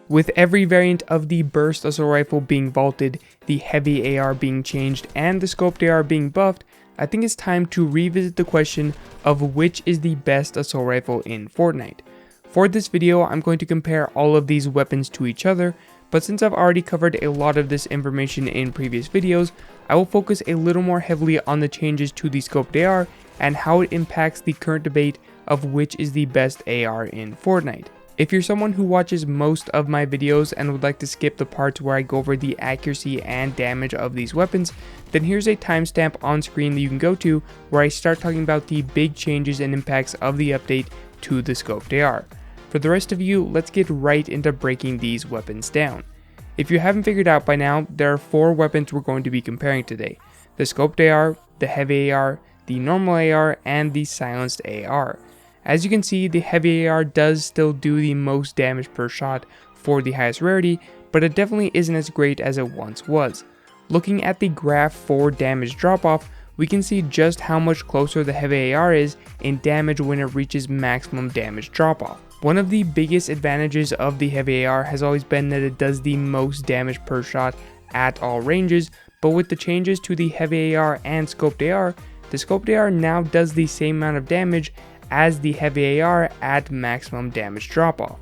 With every variant of the burst assault rifle being vaulted, the heavy AR being changed, and the scoped AR being buffed, I think it's time to revisit the question of which is the best assault rifle in Fortnite. For this video, I'm going to compare all of these weapons to each other, but since I've already covered a lot of this information in previous videos, I will focus a little more heavily on the changes to the scoped AR and how it impacts the current debate of which is the best AR in Fortnite. If you're someone who watches most of my videos and would like to skip the parts where I go over the accuracy and damage of these weapons, then here's a timestamp on screen that you can go to where I start talking about the big changes and impacts of the update to the scoped AR. For the rest of you, let's get right into breaking these weapons down. If you haven't figured out by now, there are 4 weapons we're going to be comparing today: the scoped AR, the heavy AR, the normal AR, and the silenced AR. As you can see, the heavy AR does still do the most damage per shot for the highest rarity, but it definitely isn't as great as it once was. Looking at the graph for damage drop off, we can see just how much closer the heavy AR is in damage when it reaches maximum damage drop off. One of the biggest advantages of the heavy AR has always been that it does the most damage per shot at all ranges, but with the changes to the heavy AR and scoped AR, the scoped AR now does the same amount of damage as the heavy AR at maximum damage drop off.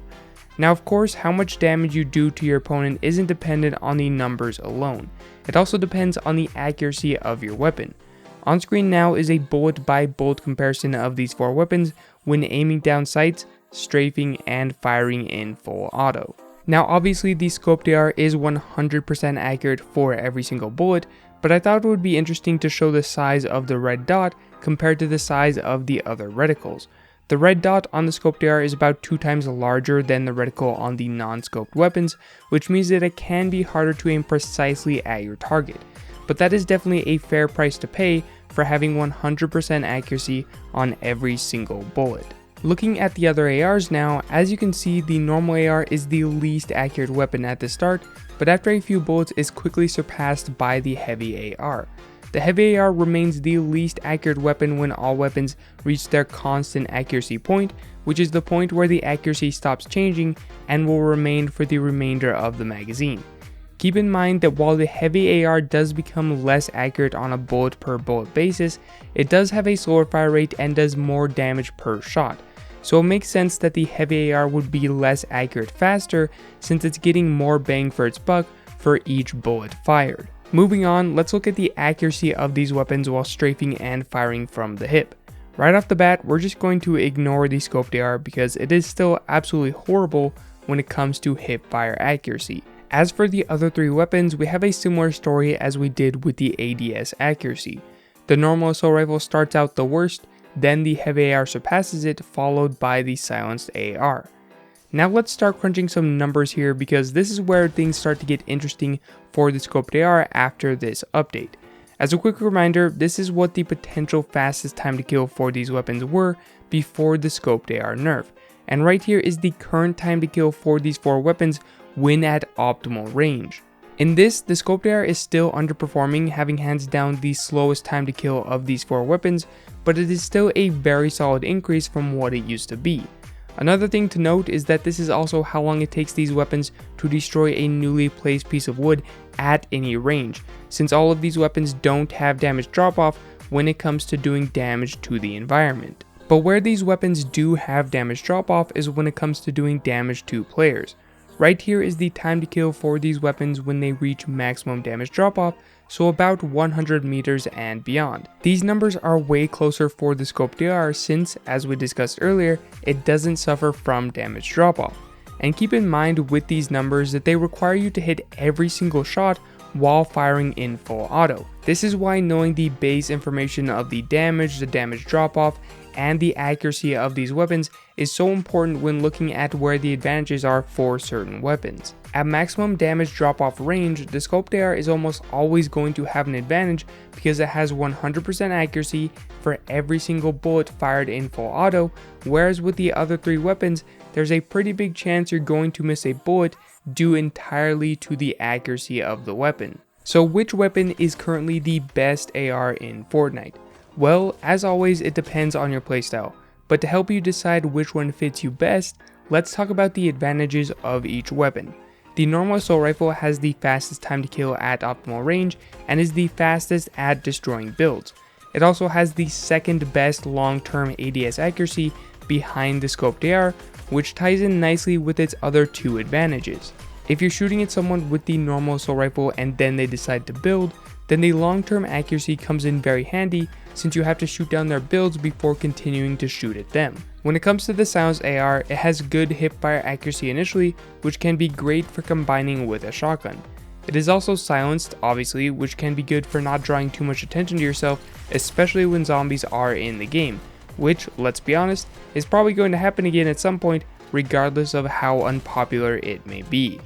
Now of course, how much damage you do to your opponent isn't dependent on the numbers alone. It also depends on the accuracy of your weapon. On screen now is a bullet by bullet comparison of these 4 weapons when aiming down sights, strafing, and firing in full auto. Now obviously the scoped AR is 100% accurate for every single bullet, but I thought it would be interesting to show the size of the red dot compared to the size of the other reticles. The red dot on the scoped AR is about 2 times larger than the reticle on the non-scoped weapons, which means that it can be harder to aim precisely at your target. But that is definitely a fair price to pay for having 100% accuracy on every single bullet. Looking at the other ARs now, as you can see, the normal AR is the least accurate weapon at the start, but after a few bullets is quickly surpassed by the heavy AR. The heavy AR remains the least accurate weapon when all weapons reach their constant accuracy point, which is the point where the accuracy stops changing and will remain for the remainder of the magazine. Keep in mind that while the heavy AR does become less accurate on a bullet per bullet basis, it does have a slower fire rate and does more damage per shot. So it makes sense that the heavy AR would be less accurate faster since it's getting more bang for its buck for each bullet fired. Moving on, let's look at the accuracy of these weapons while strafing and firing from the hip. Right off the bat, we're just going to ignore the scoped AR because it is still absolutely horrible when it comes to hip fire accuracy. As for the other 3 weapons, we have a similar story as we did with the ADS accuracy. The normal assault rifle starts out the worst, then the heavy AR surpasses it, followed by the silenced AR. Now let's start crunching some numbers here because this is where things start to get interesting for the scoped AR after this update. As a quick reminder, this is what the potential fastest time to kill for these weapons were before the scoped AR nerf. And right here is the current time to kill for these 4 weapons when at optimal range. In this, the scoped AR is still underperforming, having hands down the slowest time to kill of these 4 weapons, but it is still a very solid increase from what it used to be. Another thing to note is that this is also how long it takes these weapons to destroy a newly placed piece of wood at any range, since all of these weapons don't have damage drop off when it comes to doing damage to the environment. But where these weapons do have damage drop off is when it comes to doing damage to players. Right here is the time to kill for these weapons when they reach maximum damage drop off, so about 100 meters and beyond. These numbers are way closer for the scoped AR since, as we discussed earlier, it doesn't suffer from damage drop off. And keep in mind with these numbers that they require you to hit every single shot while firing in full auto. This is why knowing the base information of the damage drop off, and the accuracy of these weapons is so important when looking at where the advantages are for certain weapons. At maximum damage drop off range, the scoped AR is almost always going to have an advantage because it has 100% accuracy for every single bullet fired in full auto, whereas with the other 3 weapons, there's a pretty big chance you're going to miss a bullet due entirely to the accuracy of the weapon. So which weapon is currently the best AR in Fortnite? Well, as always, it depends on your playstyle, but to help you decide which one fits you best, let's talk about the advantages of each weapon. The normal assault rifle has the fastest time to kill at optimal range and is the fastest at destroying builds. It also has the second best long-term ADS accuracy behind the scoped AR, which ties in nicely with its other two advantages. If you're shooting at someone with the normal assault rifle and then they decide to build, then the long-term accuracy comes in very handy since you have to shoot down their builds before continuing to shoot at them. When it comes to the silenced AR, it has good hipfire accuracy initially, which can be great for combining with a shotgun. It is also silenced, obviously, which can be good for not drawing too much attention to yourself, especially when zombies are in the game, which, let's be honest, is probably going to happen again at some point, regardless of how unpopular it may be.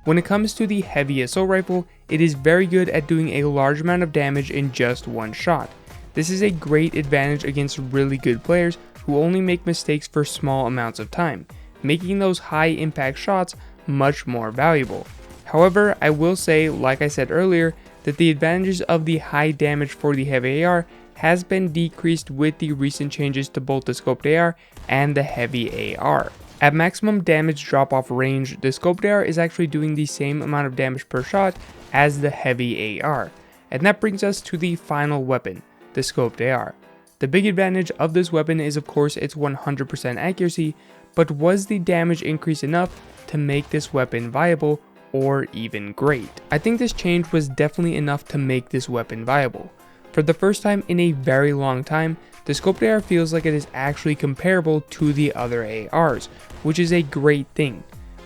When it comes to the heavy assault rifle, it is very good at doing a large amount of damage in just one shot. This is a great advantage against really good players who only make mistakes for small amounts of time, making those high impact shots much more valuable. However, I will say, like I said earlier, that the advantages of the high damage for the heavy AR has been decreased with the recent changes to both the scoped AR and the heavy AR. At maximum damage drop off range, the scoped AR is actually doing the same amount of damage per shot as the heavy AR. And that brings us to the final weapon, the scoped AR. The big advantage of this weapon is of course its 100% accuracy, but was the damage increase enough to make this weapon viable or even great? I think this change was definitely enough to make this weapon viable. For the first time in a very long time, the scoped AR feels like it is actually comparable to the other ARs, which is a great thing.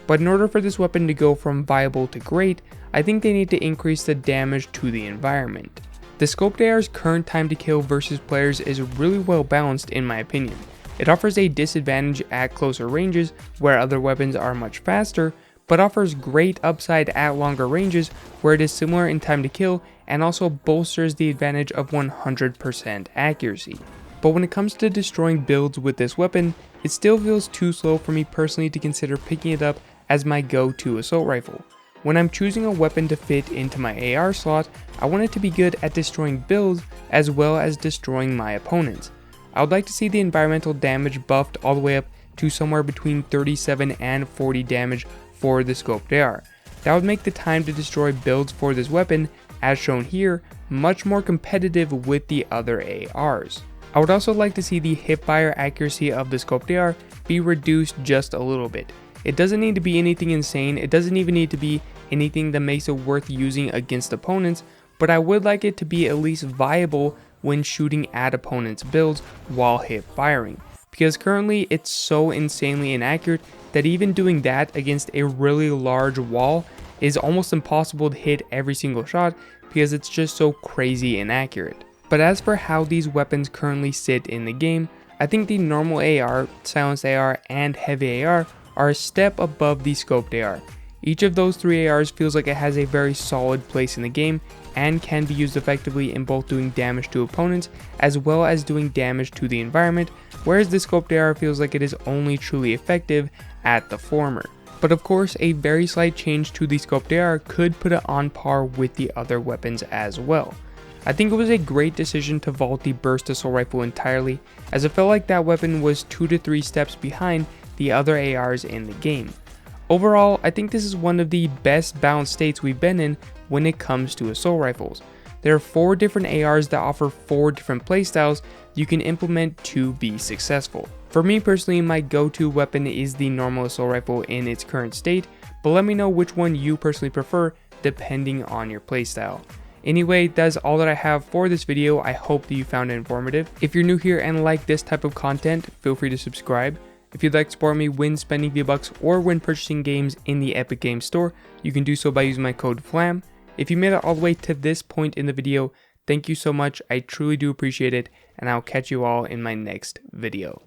But in order for this weapon to go from viable to great, I think they need to increase the damage to the environment. The scoped AR's current time to kill versus players is really well balanced in my opinion. It offers a disadvantage at closer ranges where other weapons are much faster, but offers great upside at longer ranges where it is similar in time to kill and also bolsters the advantage of 100% accuracy. But when it comes to destroying builds with this weapon, it still feels too slow for me personally to consider picking it up as my go-to assault rifle. When I'm choosing a weapon to fit into my AR slot, I want it to be good at destroying builds as well as destroying my opponents. I would like to see the environmental damage buffed all the way up to somewhere between 37 and 40 damage for the scoped AR. That would make the time to destroy builds for this weapon, as shown here, much more competitive with the other ARs. I would also like to see the hipfire accuracy of the scoped AR be reduced just a little bit. It doesn't need to be anything insane, it doesn't even need to be anything that makes it worth using against opponents, but I would like it to be at least viable when shooting at opponents' builds while hip firing, because currently it's so insanely inaccurate that even doing that against a really large wall is almost impossible to hit every single shot because it's just so crazy inaccurate. But as for how these weapons currently sit in the game, I think the normal AR, silenced AR, and heavy AR are a step above the scoped AR. Each of those three ARs feels like it has a very solid place in the game and can be used effectively in both doing damage to opponents as well as doing damage to the environment, whereas the scoped AR feels like it is only truly effective at the former. But of course, a very slight change to the scoped AR could put it on par with the other weapons as well. I think it was a great decision to vault the burst assault rifle entirely, as it felt like that weapon was 2 to 3 steps behind the other ARs in the game. Overall, I think this is one of the best balanced states we've been in when it comes to assault rifles. There are 4 different ARs that offer 4 different playstyles you can implement to be successful. For me personally, my go-to weapon is the normal assault rifle in its current state, but let me know which one you personally prefer depending on your playstyle. Anyway, that's all that I have for this video. I hope that you found it informative. If you're new here and like this type of content, feel free to subscribe. If you'd like to support me when spending V-Bucks or when purchasing games in the Epic Games Store, you can do so by using my code Flamm. If you made it all the way to this point in the video, thank you so much. I truly do appreciate it, and I'll catch you all in my next video.